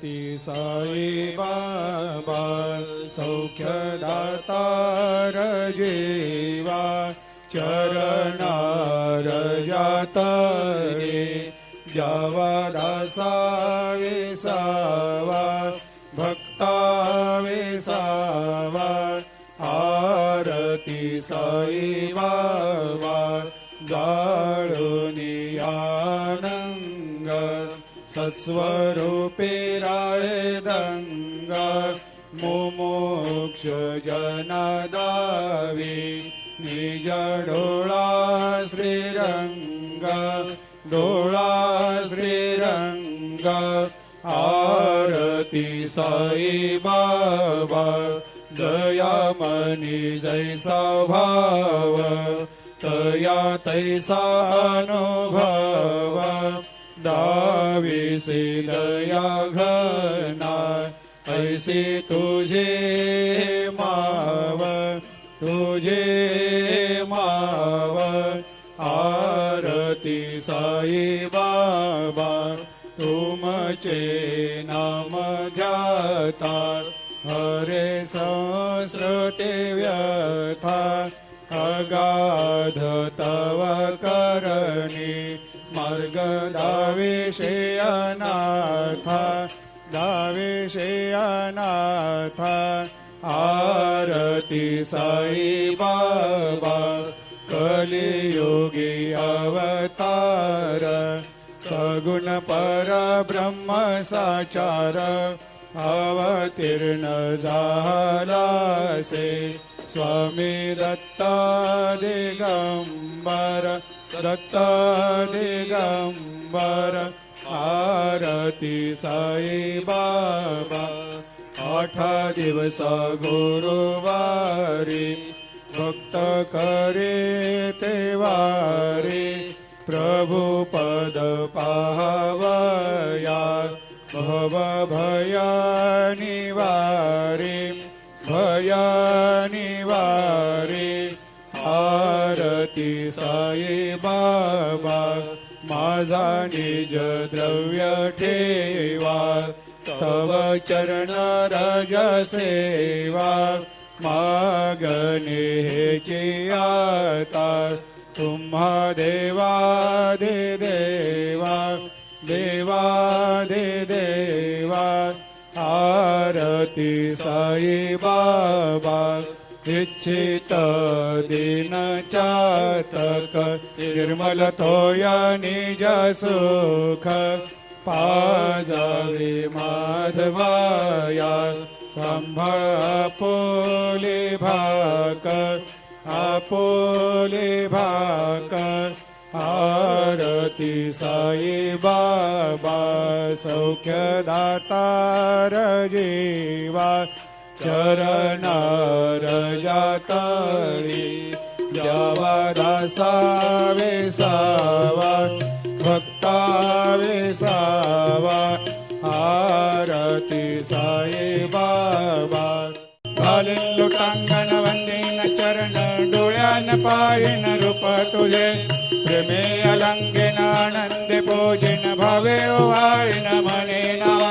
ती साई बाबा सौख्यदातार जीवा चरणार जातरे जावा दासा विसावा भक्ता विसावा आरती साई बाबा जाळुनी आनंग सत्स्वरूपे राय दंग मुमुक्ष जनदावी निज डोळा श्रीरंग डोळा श्रीरंग आरती साई बाबा दयामनी जैसा भाव तया तैसा अनुभव दाविसे दया घना ऐसे तुझे माव तुझे माव आरती साई बाबा तुमचे नाम ध्याता हरे संस्कृते व्यथा अगाध तव करणी मार्ग दाविषे अनाथा दाविषे अनाथा आरती साई बाबा कलियुगी अवतार सगुण परब्रह्म साचार अवतीर्ण झालासे स्वामी दत्त दिगंबर दत्त दिगंबर आरती साई बाबा 8 दिवस गुरुवारी भक्त करे तेवारी प्रभु पद पाहवया भव भया निवारी भया निवारी आरती साई बाबा माझा निज द्रव्य ठेवा तव चरण रज सेवा मागणे हेची आता तुम्हा देवा दे देवा देवा दे देवा आरती साई बाबा इच्छित दिन चातक निर्मल थोया निज सुख पाजावे माधवाया सांभाळ आपोले भाक आपोले भाक आरती साई बाबा सौख्यदातार जीवा चरणार जातळी द्यावा दासा वेसावा भक्ता वेसावा आरती साई बाबा घालीन लोटांगण वंदीन चरण डोळ्यान पायन रूप तुझे प्रेमे अलंगेन आनंदे पूजिन भावे ओवाळीन म्हणे नावा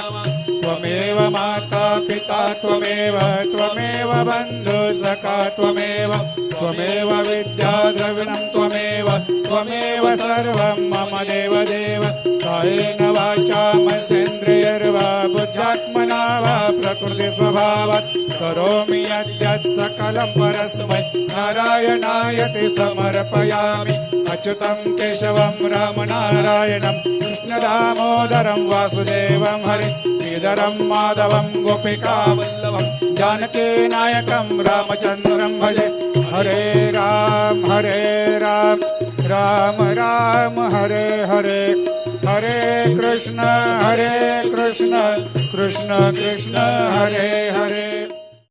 त्वमेव माता पिता त्वमेव त्वमेव बंधु सखा त्वमेव त्वमेव विद्या द्रविणं त्वमेव त्वमेव सर्वं मम देव देव कायेन वाचा मनसेन्द्रियर्वा बुद्ध्यात्मना वा प्रकृति स्वभावात् करोमि यद्यत् सकलं परस्मै नारायणायति समर्पयामि अच्युतं केशवं रामनारायणं कृष्णदामोदरं वासुदेवं हरि श्रीधरं माधवं गोपिकावल्लभं जानकीनायकं रामचन्द्रं भजे हरे राम राम राम हरे हरे हरे कृष्ण कृष्ण कृष्ण हरे हरे।